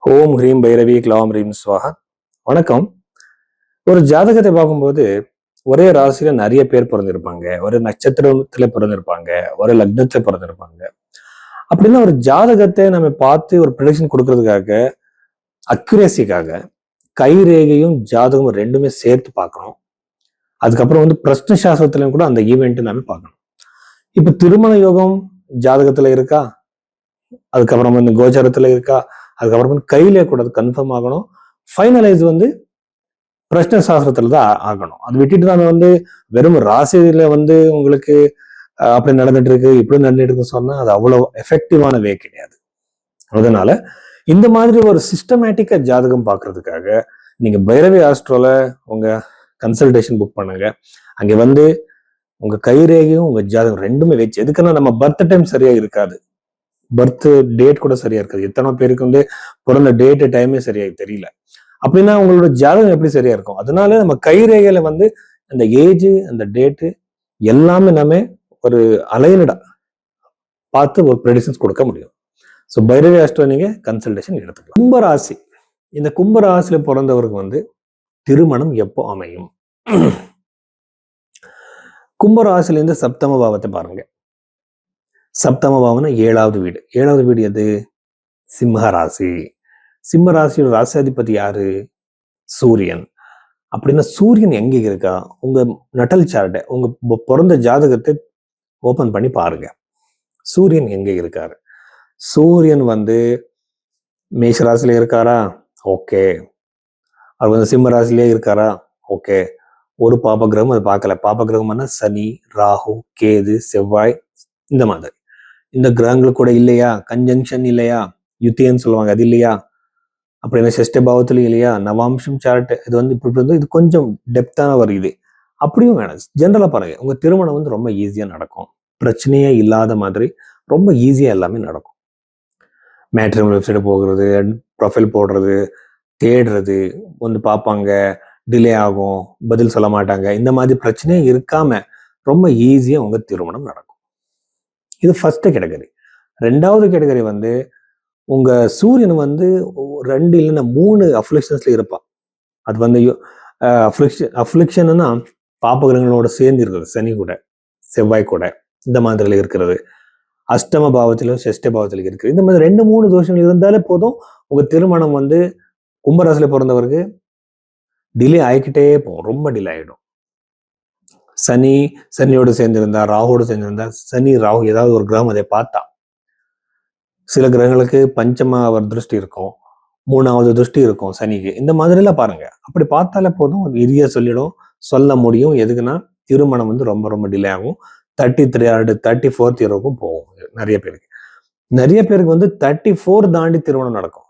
ஓம் ஹ்ரீம் பைரவி க்ளௌம் ஹ்ரீம் ஸ்வாஹா. வணக்கம். ஒரு ஜாதகத்தை பார்க்கும்போது ஒரே ராசியில நிறைய பேர் பிறந்திருப்பாங்க, ஒரு நட்சத்திரத்துல பிறந்திருப்பாங்க, ஒரு லக்னத்துல பிறந்திருப்பாங்க. அப்படின்னா ஒரு ஜாதகத்தை நம்ம பார்த்து ஒரு ப்ரெடிக்ஷன் கொடுக்கறதுக்காக, அக்யூரேசிக்காக கை ரேகையும் ஜாதகமும் ரெண்டுமே சேர்த்து பார்க்கணும். அதுக்கப்புறம் பிரஷ்ன சாஸ்திரத்திலையும் கூட அந்த ஈவெண்ட் நாம பார்க்கணும். இப்ப திருமண யோகம் ஜாதகத்துல இருக்கா, அதுக்கப்புறம் கோச்சாரத்துல இருக்கா, அதுக்கப்புறம் கையிலே கூட கன்ஃபார்ம் ஆகணும். ஃபைனலைஸ் பிரஷ்ன சாஸ்திரத்துல தான் ஆகணும். அது விட்டுட்டு நாம வெறும் ராசியில உங்களுக்கு அப்படி நடந்துட்டு இருக்கு இப்படி நடந்துட்டு இருக்குன்னு சொன்னா அது அவ்வளவு எஃபெக்டிவான வே கிடையாது. அதனால இந்த மாதிரி ஒரு சிஸ்டமேட்டிக்கா ஜாதகம் பார்க்கறதுக்காக நீங்க பைரவி ஆஸ்ட்ரோல உங்க கன்சல்டேஷன் புக் பண்ணுங்க. அங்க உங்க கைரேகையும் உங்க ஜாதகம் ரெண்டுமே வச்சு, எதுக்குன்னா நம்ம பர்த் டைம் சரியா இருக்காது, பர்த் டேட் கூட சரியா இருக்காது. எத்தனை பேருக்கு பிறந்த டேட் டைமே சரியா தெரியல. அப்படின்னா உங்களோட ஜாதகம் எப்படி சரியா இருக்கும்? அதனால நம்ம கைரேகையில அந்த ஏஜ் அந்த டேட்டு எல்லாமே நம்ம ஒரு அலைனடா பார்த்து ஒரு ப்ரெடிஷன்ஸ் கொடுக்க முடியும். ஸோ பைரவி ஆஸ்ட்ரோ நீங்க கன்சல்டேஷன் எடுத்துக்கலாம். கும்பராசி, இந்த கும்பராசியில பிறந்தவருக்கு திருமணம் எப்போ அமையும்? கும்பராசிலேருந்து சப்தம பாவத்தை பாருங்க. சப்தம பாவம்னா ஏழாவது வீடு. ஏழாவது வீடு எது? சிம்ம ராசி. சிம்ம ராசியோட ராசியாதிபதி யாரு? சூரியன். அப்படின்னா சூரியன் எங்க இருக்கா? உங்க நட்டல் சார்ட்டை, உங்க பிறந்த ஜாதகத்தை ஓபன் பண்ணி பாருங்க. சூரியன் எங்க இருக்காரு? சூரியன் மேஷ ராசியில இருக்காரா? ஓகே. அவர் சிம்ம ராசிலே இருக்காரா? ஓகே. ஒரு பாப கிரகம் அது பார்க்கல. பாப கிரகம்னா சனி, ராகு, கேது, செவ்வாய், இந்த மாதிரி இந்த கிரகங்கள் கூட இல்லையா? கன்ஜங்ஷன் இல்லையா? யுத்தியன்னு சொல்லுவாங்க, அது இல்லையா? அப்படின்னா ஷஷ்ட பாவத்துல இல்லையா? நவாம்சம் சார்ட் இது இப்படி இது கொஞ்சம் டெப்தான ஒரு இது. அப்படியும் வேணாம், ஜென்ரலா பாருங்க. உங்க திருமணம் ரொம்ப ஈஸியா நடக்கும். பிரச்சனையே இல்லாத மாதிரி ரொம்ப ஈஸியா எல்லாமே நடக்கும். மேட்ரிமோனி வெப்சைட் போகிறது, ப்ரொஃபைல் போடுறது, தேடுறது, பார்ப்பாங்க, டிலே ஆகும், பதில் சொல்ல மாட்டாங்க, இந்த மாதிரி பிரச்சனையே இருக்காம ரொம்ப ஈஸியா உங்க திருமணம் நடக்கும். இது ஃபர்ஸ்ட் கேட்டகரி. ரெண்டாவது கேட்டகரி உங்க சூரியன் 2 இல்லைன்னா 3 அஃப்ளிக்ஷன்ஸ்ல இருப்பான். அது அஃப்ளிக்ஷன்னா பாப்பகிரகங்களோட சேர்ந்து இருக்கிறது, சனி கூட, செவ்வாய் கூட, இந்த மாதிரில இருக்கிறது. அஷ்டம பாவத்திலும் ஷஷ்ட பாவத்திலும் இருக்குது. இந்த மாதிரி 2-3 தோஷங்கள் இருந்தாலே போதும் உங்க திருமணம் கும்பராசில பிறந்தவருக்கு டிலே ஆகிக்கிட்டே போகும், ரொம்ப டிலே ஆகிடும். சனியோடு சேர்ந்திருந்தா, ராகுவோடு சேர்ந்திருந்தா, சனி ராகு ஏதாவது ஒரு கிரகம் அதை பார்த்தா, சில கிரகங்களுக்கு பஞ்சமா அவர் திருஷ்டி இருக்கும், 3வது திருஷ்டி இருக்கும் சனிக்கு, இந்த மாதிரி எல்லாம் பாருங்க. அப்படி பார்த்தாலே போதும் இறுதியா சொல்ல முடியும். எதுக்குன்னா திருமணம் ரொம்ப ரொம்ப டிலே ஆகும். 33 34th இயருக்கும் போகும். நிறைய பேருக்கு 34 தாண்டி திருமணம் நடக்கும்,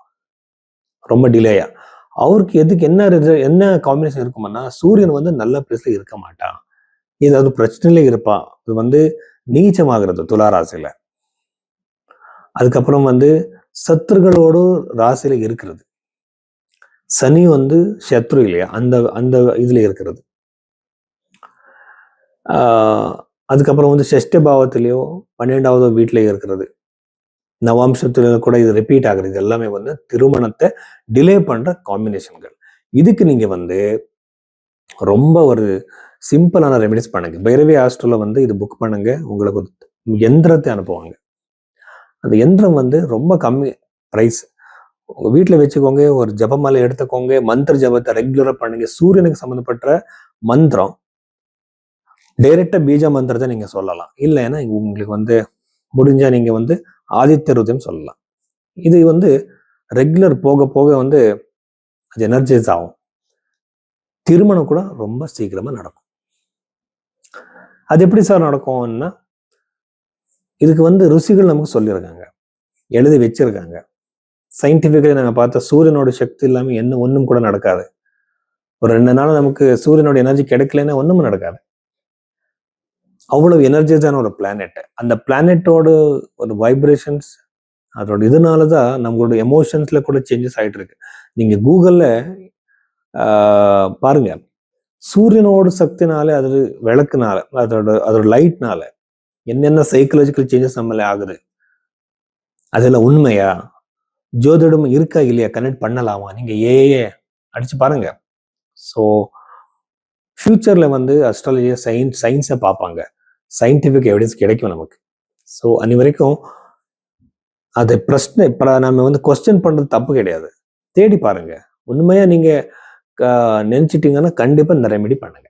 ரொம்ப டிலேயா. அவருக்கு எதுக்கு என்ன காம்பினேஷன் இருக்குமானா, சூரியன் நல்ல பிளேஸ்ல இருக்க மாட்டான், ஏதாவது பிரச்சனையில இருப்பா. இது நீச்சமாகிறது துளாராசியில. அதுக்கப்புறம் சத்துருகளோடு ராசியில இருக்கிறது. சனி சத்ரு இல்லையா, அந்த இதுல இருக்கிறது. அதுக்கப்புறம் ஷஷ்ட பாவத்திலேயோ 12வது வீட்டிலேயே இருக்கிறது. நவாம்சத்துல கூட இது ரிப்பீட் ஆகுறது. இது எல்லாமே திருமணத்தை டிலே பண்ற காம்பினேஷன்கள். இதுக்கு நீங்க ரொம்ப ஒரு சிம்பிளான ரெமிடிஸ் பண்ணுங்க. பைரவி ஆஸ்ட்ரோல இது புக் பண்ணுங்க. உங்களுக்கு ஒரு எந்திரத்தை அனுப்புவாங்க. அந்த எந்திரம் ரொம்ப கம்மி பிரைஸ். உங்க வீட்டுல வச்சுக்கோங்க, ஒரு ஜபமாலை எடுத்துக்கோங்க, மந்திர ஜபத்தை ரெகுலரா பண்ணுங்க. சூரியனுக்கு சம்பந்தப்பட்ட மந்திரம், டைரக்டா பீஜ மந்திரத்தை நீங்க சொல்லலாம். இல்லைன்னா உங்களுக்கு முடிஞ்சா நீங்க ஆதித்ய ஹிருதயம் சொல்லலாம். இது ரெகுலர் போக போக அது எனர்ஜைஸ் ஆகும். திருமணம் கூட ரொம்ப சீக்கிரமா நடக்கும். அது எப்படி சார் நடக்கும்னா, இதுக்கு ருசிகள் நமக்கு சொல்லியிருக்காங்க, எழுதி வச்சிருக்காங்க. சயின்டிபிக்கலி நாங்க பார்த்த சூரியனோட சக்தி இல்லாம ஒன்றும் கூட நடக்காது. ஒரு 2 நாள் நமக்கு சூரியனோட எனர்ஜி கிடைக்கலன்னா ஒண்ணும் நடக்காது. அவ்வளவு எனர்ஜைஸான ஒரு பிளானெட். அந்த பிளானெட்டோட ஒரு வைப்ரேஷன்ஸ், அதோட இதனாலதான் நம்மளோட எமோஷன்ஸ்ல கூட சேஞ்சஸ் ஆயிட்டு இருக்கு. நீங்க கூகுள்ல பாருங்க, சூரியனோட சக்தினால, அது விளக்குனால, அதோட லைட்னால என்னென்ன சைக்கலாஜிக்கல் சேஞ்சஸ் நம்மள ஆகுது, அதெல்லாம் உண்மையா? ஜோதிடம் இருக்கா இல்லையா கனெக்ட் பண்ணலாமா? நீங்க ஏஏ அடிச்சு பாருங்க. ஸோ ஃபியூச்சர்ல வந்து அஸ்ட்ராலஜியை சயின்ஸை பார்ப்பாங்க. சயின்டிஃபிக் எவிடன்ஸ் கிடைக்கும் நமக்கு. ஸோ அன்னி வரைக்கும் அது பிரச்சனை நம்ம வந்து கொஸ்டின் பண்றது தப்பு கிடையாது. தேடி பாருங்க. உண்மையா நீங்க நினைச்சிட்டீங்கன்னா கண்டிப்பா இந்த ரெமெடி பண்ணுங்க.